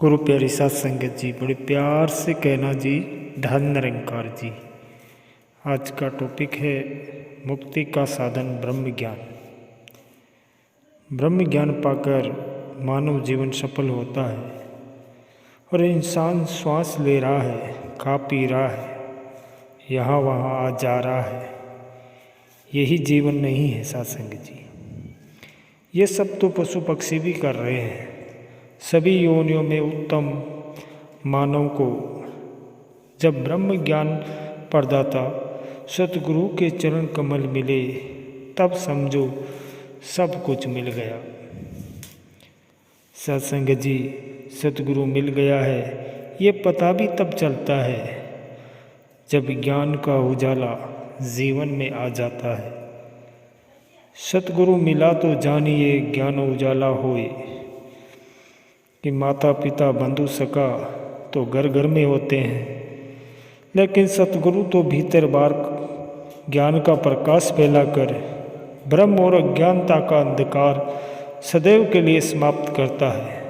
गुरु प्यारी साध संगत जी, बड़े प्यार से कहना जी, धन निरंकार जी। आज का टॉपिक है मुक्ति का साधन ब्रह्म ज्ञान। ब्रह्म ज्ञान पाकर मानव जीवन सफल होता है और इंसान श्वास ले रहा है, खा पी रहा है, यहाँ वहाँ आ जा रहा है। यही जीवन नहीं है साध संगत जी। ये सब तो पशु पक्षी भी कर रहे हैं। सभी योनियों में उत्तम मानव को जब ब्रह्म ज्ञान प्रदाता सतगुरु के चरण कमल मिले, तब समझो सब कुछ मिल गया। सत्संग जी, सतगुरु मिल गया है, ये पता भी तब चलता है जब ज्ञान का उजाला जीवन में आ जाता है। सतगुरु मिला तो जानिए ज्ञान उजाला होए, कि माता पिता बंधु सका तो घर घर में होते हैं, लेकिन सतगुरु तो भीतर बार ज्ञान का प्रकाश फैलाकर ब्रह्म और अज्ञानता का अंधकार सदैव के लिए समाप्त करता है।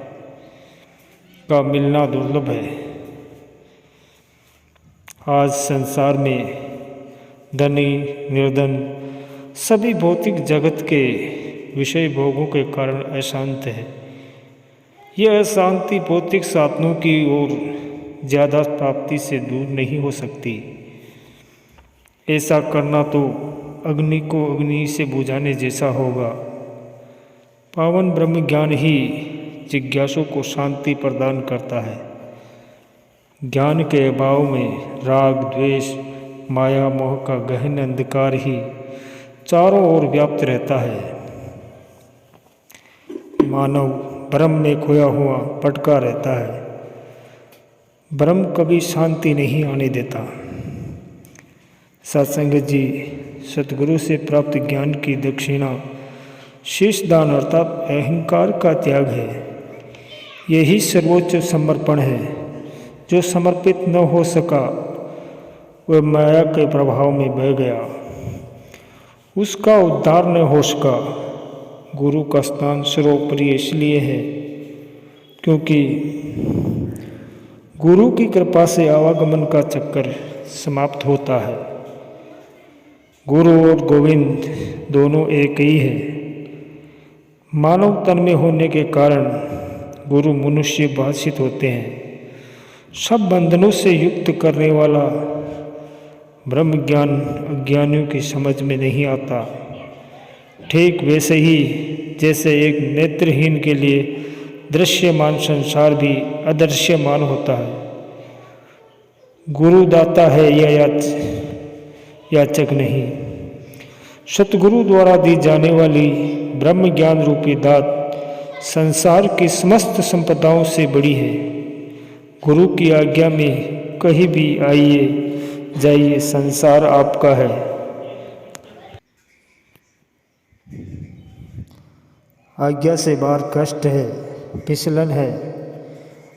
का मिलना दुर्लभ है। आज संसार में धनी निर्धन सभी भौतिक जगत के विषय भोगों के कारण अशांत है। यह अशांति भौतिक साधनों की ओर ज़्यादा प्राप्ति से दूर नहीं हो सकती। ऐसा करना तो अग्नि को अग्नि से बुझाने जैसा होगा। पावन ब्रह्म ज्ञान ही जिज्ञासु को शांति प्रदान करता है। ज्ञान के अभाव में राग द्वेष माया मोह का गहन अंधकार ही चारों ओर व्याप्त रहता है। मानव ब्रह्म में खोया हुआ भटका रहता है। ब्रह्म कभी शांति नहीं आने देता। सत्संग जी, सतगुरु से प्राप्त ज्ञान की दक्षिणा शीश दान अर्थात अहंकार का त्याग है। यही सर्वोच्च समर्पण है। जो समर्पित न हो सका वह माया के प्रभाव में बह गया, उसका उद्धार न हो सका। गुरु का स्थान सर्वोपरि इसलिए है क्योंकि गुरु की कृपा से आवागमन का चक्कर समाप्त होता है। गुरु और गोविंद दोनों एक ही है। मानव तन में होने के कारण गुरु मनुष्य भाषित होते हैं। सब बंधनों से युक्त करने वाला ब्रह्म ज्ञान अज्ञानियों की समझ में नहीं आता। ठीक वैसे ही जैसे एक नेत्रहीन के लिए दृश्यमान संसार भी अदृश्यमान होता है। गुरु दाता है या याचक नहीं। सतगुरु द्वारा दी जाने वाली ब्रह्म ज्ञान रूपी दात संसार की समस्त संपदाओं से बड़ी है। गुरु की आज्ञा में कहीं भी आइए जाइए, संसार आपका है। आज्ञा से बाहर कष्ट है, फिसलन है।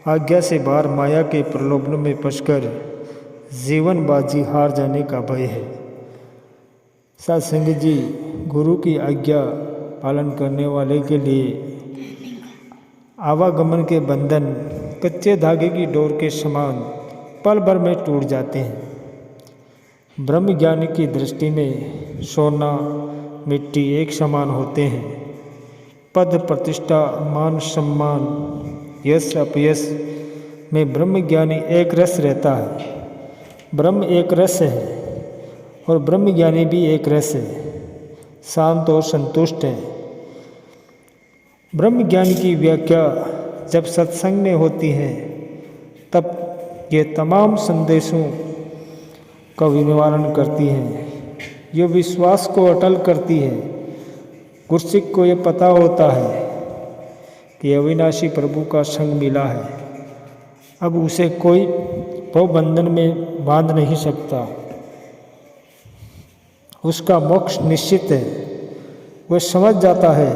आज्ञा से बाहर माया के प्रलोभन में फंसकर जीवन बाजी हार जाने का भय है। सत्संग जी, गुरु की आज्ञा पालन करने वाले के लिए आवागमन के बंधन कच्चे धागे की डोर के समान पल भर में टूट जाते हैं। ब्रह्म ज्ञानी की दृष्टि में सोना मिट्टी एक समान होते हैं। पद प्रतिष्ठा मान सम्मान यश अपयश में ब्रह्म ज्ञानी एक रस रहता है। ब्रह्म एक रस है और ब्रह्म ज्ञानी भी एक रस है, शांत और संतुष्ट है। ब्रह्म ज्ञान की व्याख्या जब सत्संग में होती है तब ये तमाम संदेशों का निवारण करती है। ये विश्वास को अटल करती है। गुरसिक को ये पता होता है कि अविनाशी प्रभु का संग मिला है। अब उसे कोई भवबंधन में बांध नहीं सकता। उसका मोक्ष निश्चित है। वह समझ जाता है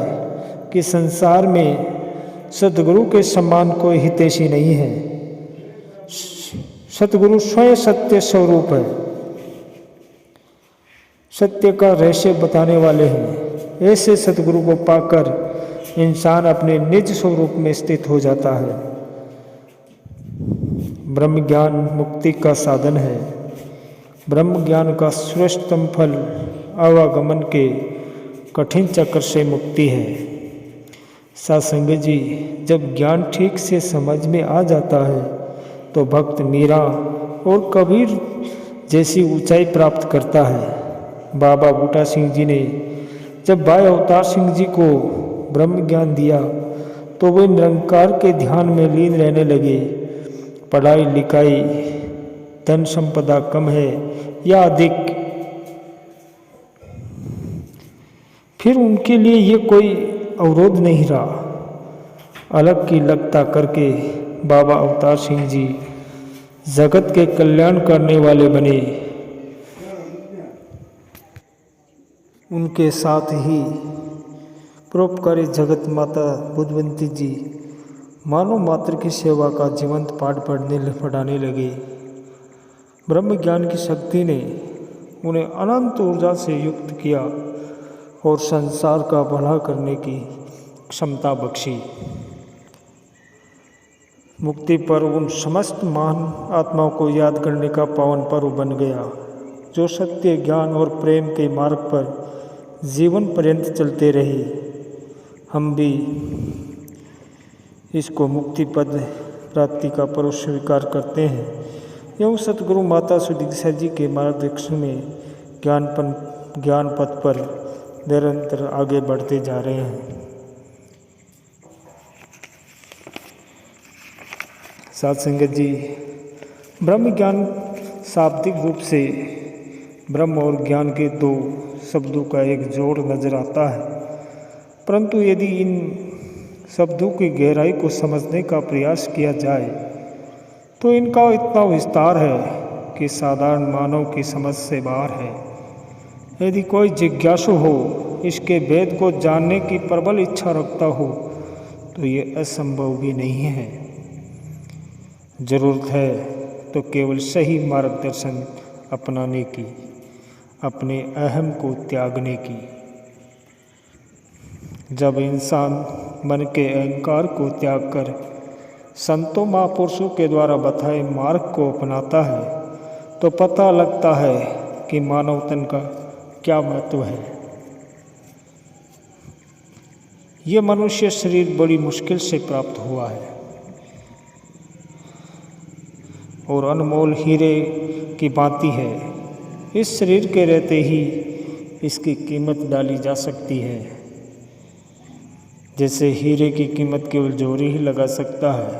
कि संसार में सतगुरु के समान कोई हितैषी नहीं है। सतगुरु स्वयं सत्य स्वरूप है, सत्य का रहस्य बताने वाले हैं। ऐसे सतगुरु को पाकर इंसान अपने निज स्वरूप में स्थित हो जाता है। ब्रह्म ज्ञान मुक्ति का साधन है। ब्रह्म ज्ञान का श्रेष्ठतम फल आवागमन के कठिन चक्र से मुक्ति है। सत्संग जी, जब ज्ञान ठीक से समझ में आ जाता है तो भक्त मीरा और कबीर जैसी ऊंचाई प्राप्त करता है। बाबा बूटा सिंह जी ने जब भाई अवतार सिंह जी को ब्रह्म ज्ञान दिया तो वे निरंकार के ध्यान में लीन रहने लगे। पढ़ाई लिखाई, धन संपदा कम है या अधिक, फिर उनके लिए ये कोई अवरोध नहीं रहा। अलग की लगता करके बाबा अवतार सिंह जी जगत के कल्याण करने वाले बने। उनके साथ ही परोपकारी जगत माता बुद्धवंती जी मानव मात्र की सेवा का जीवंत पाठ पढ़ाने लगे। ब्रह्म ज्ञान की शक्ति ने उन्हें अनंत ऊर्जा से युक्त किया और संसार का भला करने की क्षमता बख्शी। मुक्ति पर्व उन समस्त महान आत्माओं को याद करने का पावन पर्व बन गया जो सत्य, ज्ञान और प्रेम के मार्ग पर जीवन पर्यंत चलते रहे। हम भी इसको मुक्ति पद प्राप्ति का पर्व स्वीकार करते हैं एवं सतगुरु माता सुदीक्षा जी के मार्गदर्शन में ज्ञान पथ पर निरंतर आगे बढ़ते जा रहे हैं। साथ संगत जी, ब्रह्म ज्ञान शाब्दिक रूप से ब्रह्म और ज्ञान के दो शब्दों का एक जोड़ नजर आता है, परंतु यदि इन शब्दों की गहराई को समझने का प्रयास किया जाए तो इनका इतना विस्तार है कि साधारण मानव की समझ से बाहर है। यदि कोई जिज्ञासु हो, इसके भेद को जानने की प्रबल इच्छा रखता हो तो ये असंभव भी नहीं है। जरूरत है तो केवल सही मार्गदर्शन अपनाने की, अपने अहम को त्यागने की। जब इंसान मन के अहंकार को त्याग कर संतों महापुरुषों के द्वारा बताए मार्ग को अपनाता है तो पता लगता है कि मानव तन का क्या महत्व है। ये मनुष्य शरीर बड़ी मुश्किल से प्राप्त हुआ है और अनमोल हीरे की भांति है। इस शरीर के रहते ही इसकी कीमत डाली जा सकती है। जैसे हीरे की कीमत केवल जोहरी ही लगा सकता है,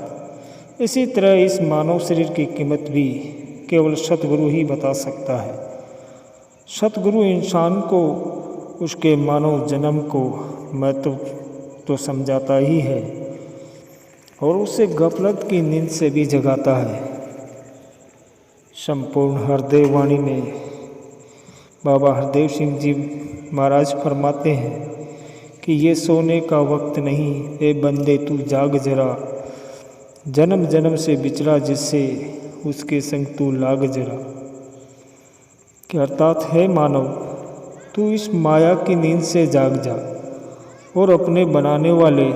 इसी तरह इस मानव शरीर की कीमत भी केवल सतगुरु ही बता सकता है। सतगुरु इंसान को उसके मानव जन्म को महत्व तो समझाता ही है और उसे गफलत की नींद से भी जगाता है। संपूर्ण हरदेव वाणी में बाबा हरदेव सिंह जी महाराज फरमाते हैं कि ये सोने का वक्त नहीं, ए बंदे तू जाग जरा, जन्म जन्म से बिछड़ा जिससे उसके संग तू लाग जरा। कि अर्थात है मानव, तू इस माया की नींद से जाग जा और अपने बनाने वाले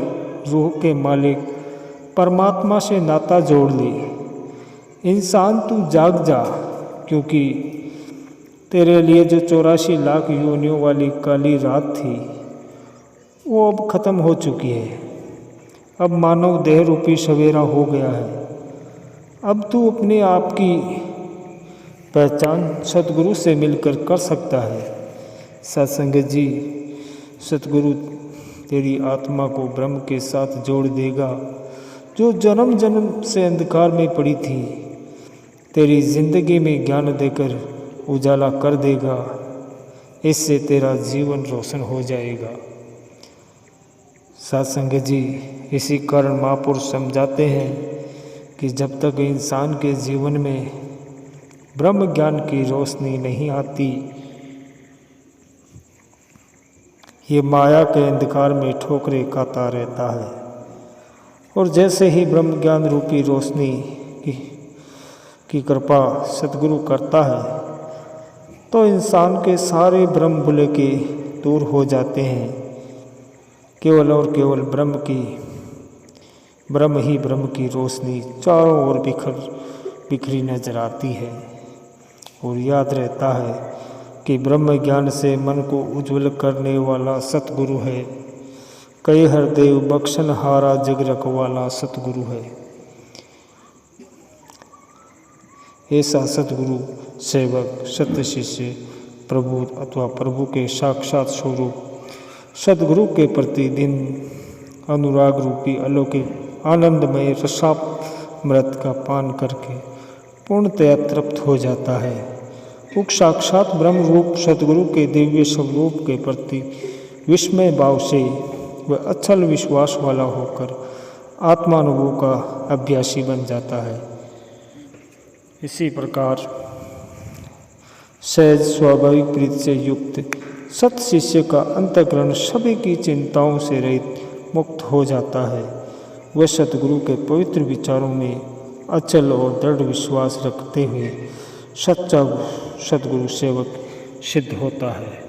रूह के मालिक परमात्मा से नाता जोड़ ले। इंसान तू जाग जा, क्योंकि तेरे लिए जो 84 लाख योनियों वाली काली रात थी वो अब खत्म हो चुकी है। अब मानव देह रूपी सवेरा हो गया है। अब तू अपने आप की पहचान सतगुरु से मिलकर कर सकता है। सत्संगत जी, सतगुरु तेरी आत्मा को ब्रह्म के साथ जोड़ देगा जो जन्म जन्म से अंधकार में पड़ी थी। तेरी जिंदगी में ज्ञान देकर उजाला कर देगा। इससे तेरा जीवन रोशन हो जाएगा। सत्संग जी, इसी कारण महापुरुष समझाते हैं कि जब तक इंसान के जीवन में ब्रह्म ज्ञान की रोशनी नहीं आती, ये माया के अंधकार में ठोकरे खाता रहता है। और जैसे ही ब्रह्म ज्ञान रूपी रोशनी की कृपा सतगुरु करता है तो इंसान के सारे भ्रम भुले के दूर हो जाते हैं। केवल और केवल ब्रह्म ही ब्रह्म की रोशनी चारों ओर बिखर बिखरी नजर आती है और याद रहता है कि ब्रह्म ज्ञान से मन को उज्जवल करने वाला सतगुरु है। कई हरदेव बख्शन हारा जग रखवाला सतगुरु है। ऐसा सतगुरु सेवक सत्य शिष्य प्रभु अथवा प्रभु के साक्षात स्वरूप सदगुरु के प्रतिदिन अनुराग रूपी अलौकिक आनंदमय रसामृत का पान करके पूर्णतया तृप्त हो जाता है। उक साक्षात ब्रह्म रूप सदगुरु के दिव्य स्वरूप के प्रति विस्मय भाव से वह अचल विश्वास वाला होकर आत्मानुभव का अभ्यासी बन जाता है। इसी प्रकार सहज स्वाभाविक प्रीति से युक्त सत शिष्य का अंतःकरण सभी की चिंताओं से रहित मुक्त हो जाता है। वह सतगुरु के पवित्र विचारों में अचल और दृढ़ विश्वास रखते हुए सच्चा सतगुरु सेवक सिद्ध होता है।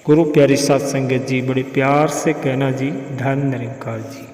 गुरु प्यारी साध संगत जी, बड़े प्यार से कहना जी, धन निरंकार जी।